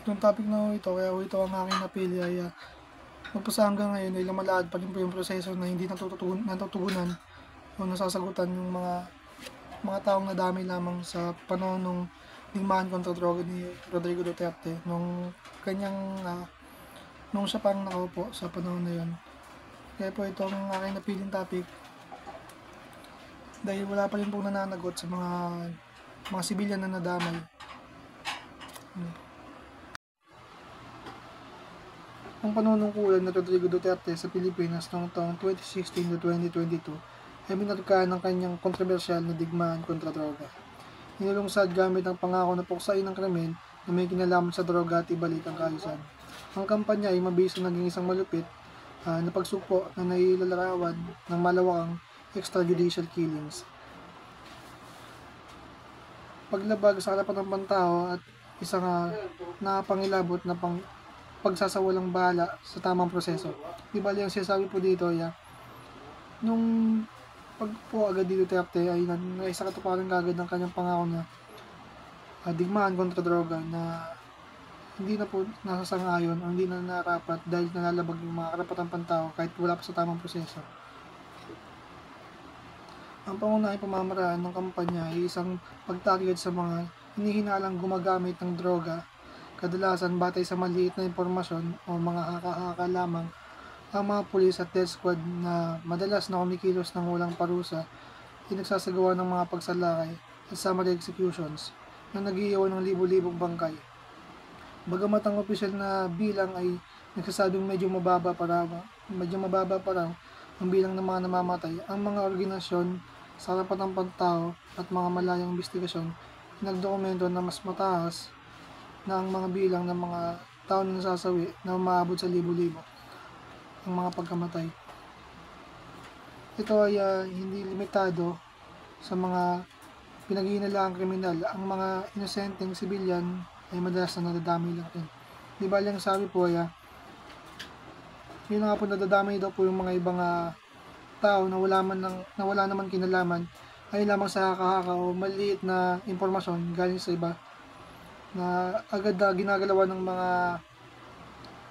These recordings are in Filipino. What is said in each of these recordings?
Itong topic na ito, kaya ito ang aking napili ay magpasa hanggang ngayon ay lumalad pa rin po yung proseso na hindi natutugunan o nasasagutan yung mga taong nadamay lamang sa panahon ng digmaan kontra droga ni Rodrigo Duterte nung siya pang nakaupo sa panahon na yun. Kaya po itong aking napiling topic dahil wala pa rin po nananagot sa mga sibilyan na nadamay. Ang panunungkulan ni Rodrigo Duterte sa Pilipinas noong taong 2016 to 2022 ay minarkahan ng kanyang kontrobersyal na digmaan kontra droga. Inilungsad gamit ang pangako na puksain ang krimen na may kinalaman sa droga at ibalik ang kaayusan. Ang kampanya ay mabisa naging isang malupit na pagsugpo na nailalarawan ng malawakang extrajudicial killings. Paglabag sa karapatan ng pantao at isang nakapangilabot na pagsasawalang bahala sa tamang proseso. Di ba yung sinasabi po dito, nung pagpo agad dito Duterte ay naisakatuparan kagad ng kanyang pangako na digmaan kontra droga na hindi na po nasasang-ayon, hindi na narapat dahil nalalabag yung mga karapatang pantao kahit wala pa sa tamang proseso. Ang pangunahing pamamaraan ng kampanya ay isang pagtarget sa mga hinihinalang gumagamit ng droga. Kadalasan batay sa maliit na impormasyon o mga haka-haka lamang, ang mga pulis at death squad na madalas na kumikilos ng walang parusa ay nagsasagawa ng mga pagsalakay at summary executions na nag-iiwan ng libo-libong bangkay. Bagamat ang opisyal na bilang ay nagsasabing medyo mababa pa raw ang bilang ng mga namamatay, ang mga organisasyon sa karapatang pantao at mga malayang investigasyon ay nagdokumento na mas mataas na ang mga bilang ng mga tao na nasasawi na umaabot sa libo-libo ang mga pagkamatay. Ito ay hindi limitado sa mga pinaghihinalaang kriminal. Ang mga inosenteng sibilyan ay madalas na nadadamay lang rin. Di ba lang sabi po yun nga po, nadadamay daw po yung mga ibang tao na wala naman kinalaman ay lamang sa haka-haka o maliit na impormasyon galing sa iba na agad ginagalawan ng mga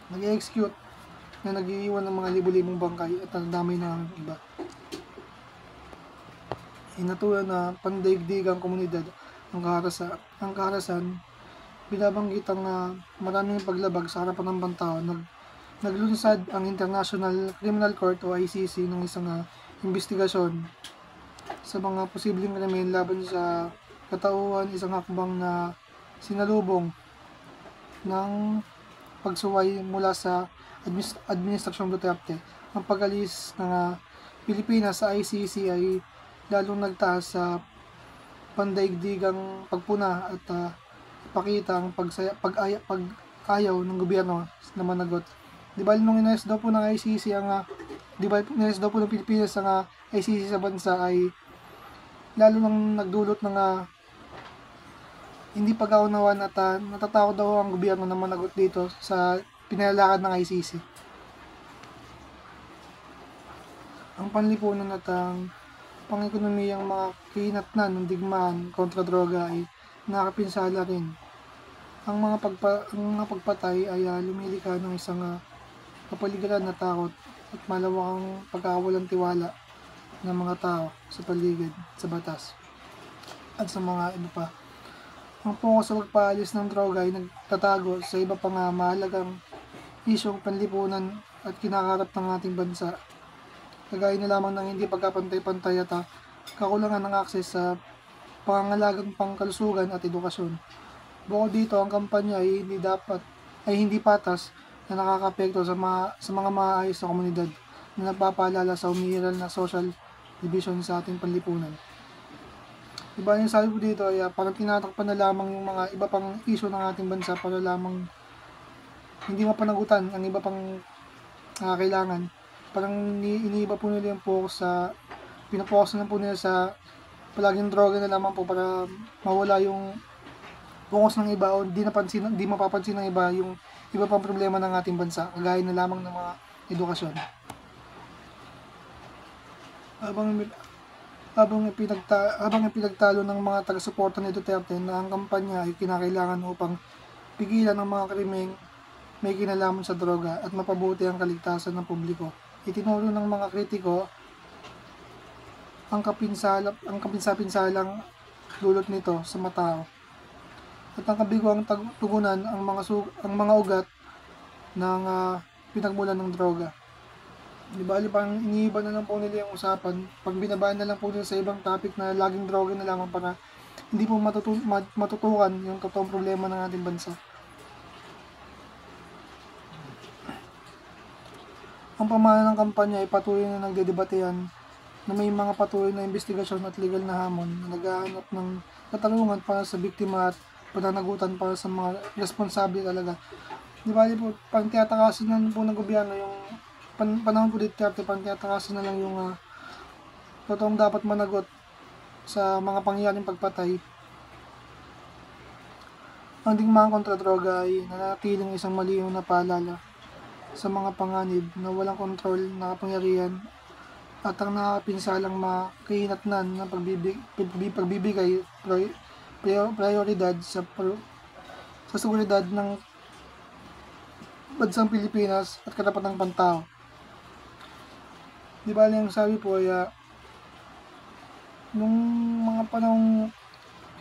nag-execute na nag-iiwan ng mga libo-libong bangkay at nadamay na ang iba. Inatulan na pandaigdigang komunidad ang kaharasan, binabanggit ang maraming paglabag sa harapan ng pantao. Naglunsad ang International Criminal Court o ICC ng isang investigasyon sa mga posibleng krimen laban sa katauhan, isang hakbang na sinalubong ng pagsuway mula sa Administrasyong Duterte. Ang pag-alis ng Pilipinas sa ICC ay lalong nagtaas sa pandaigdigang pagpuna at ipakita ang pag-ayaw ng gobyerno na managot. Di ba nung inalis daw po ng ICC inalis daw po ng Pilipinas ang ICC sa bansa ay lalo nang nagdulot ng hindi pag-aunawan at natatakot daw ang gobyerno na managot dito sa pinalalakad ng ICC. Ang panlipunan at ang pang-ekonomiyang mga kahinatnan ng digmaan kontra droga ay nakapinsala rin. Ang mga pagpatay ay lumilikha ng isang kapaligiran na takot at malawakang pagkakawalang tiwala ng mga tao sa paligid, sa batas, at sa mga iba pa. Ang focus sa pagpaalis ng droga ay nagtatago sa iba pang mahalagang isyong panlipunan at kinakaharap ng ating bansa. Kagaya na lamang ng hindi pagkapantay-pantay at kakulangan ng akses sa pangangalagang pangkalusugan at edukasyon. Bukod dito, ang kampanya ay hindi patas na nakakapekto sa mga maayos na komunidad na nagpapaalala sa umiiral na social division sa ating panlipunan. Diba yung sabi po dito ay parang tinatakpan na lamang yung mga iba pang isyu ng ating bansa para lamang hindi mapanagutan ang iba pang kailangan. Parang iniiba po nila yung focus pinapokus na po nila sa palaging droga na lamang po para mawala yung focus ng iba o di mapapansin ng iba yung iba pang problema ng ating bansa, kagaya na lamang ng mga edukasyon. Habang ipinagtalo ng mga taga-suporta ni Duterte na ang kampanya ay kinakailangan upang pigilan ang mga krimeng may kinalaman sa droga at mapabuti ang kaligtasan ng publiko. Itinuro ng mga kritiko ang kapinsa-pinsalang dulot nito sa matao at ang kabiguang tugunan ang mga ugat ng pinagmulan ng droga. Di ba, parang iniiba na lang po nila yung usapan. Pag binabaan na lang po nila sa ibang topic na laging droga na lamang para hindi po matutukan yung totoong problema ng ating bansa. Ang pamahalaan ng kampanya ay patuloy na nagdedebatehan na may mga patuloy na investigasyon at legal na hamon na naghahanap ng katarungan para sa biktima at pananagutan para sa mga responsable talaga. Di ba po, pang tiyatakasin na po ng gobyerno yung panahon po dito, pang tiyatakasin na lang yung totoong dapat managot sa mga pangyayaring pagpatay. Ang digmaan kontra droga ay nanatiling isang malinaw na paalala sa mga panganib na walang kontrol na kapangyarihan at ang nakapinsalang makahinatnan ng pagbibigay prioridad sa seguridad ng bansang Pilipinas at karapatang pantao. Di ba yung sabi po ay nung mga panahong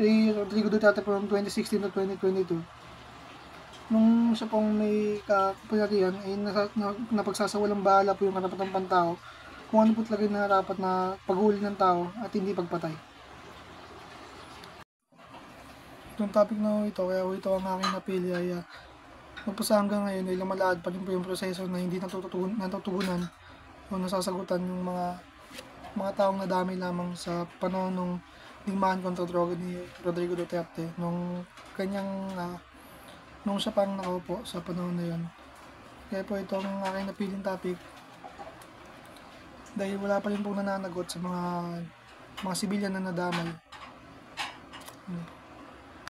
kay Rodrigo Duterte from 2016 to 2022, nung siya pong may kapangyarihan ay napagsasawalang bahala po yung karapatang pantao kung ano po talaga na dapat na paghuli ng tao at hindi pagpatay. Itong topic na ito, kaya ito ang aking napili ay magpasa hanggang ngayon ay lumalaad pa rin po yung proseso na hindi natutugunan o nasasagutan yung mga taong nadami lamang sa panahon ng digmaan kontra droga ni Rodrigo Duterte nung kanyang nung siya pang nakaupo sa panahon na yun. Kaya po ito ang aking napiling topic dahil wala pa rin po nananagot sa mga sibilyan na nadamay.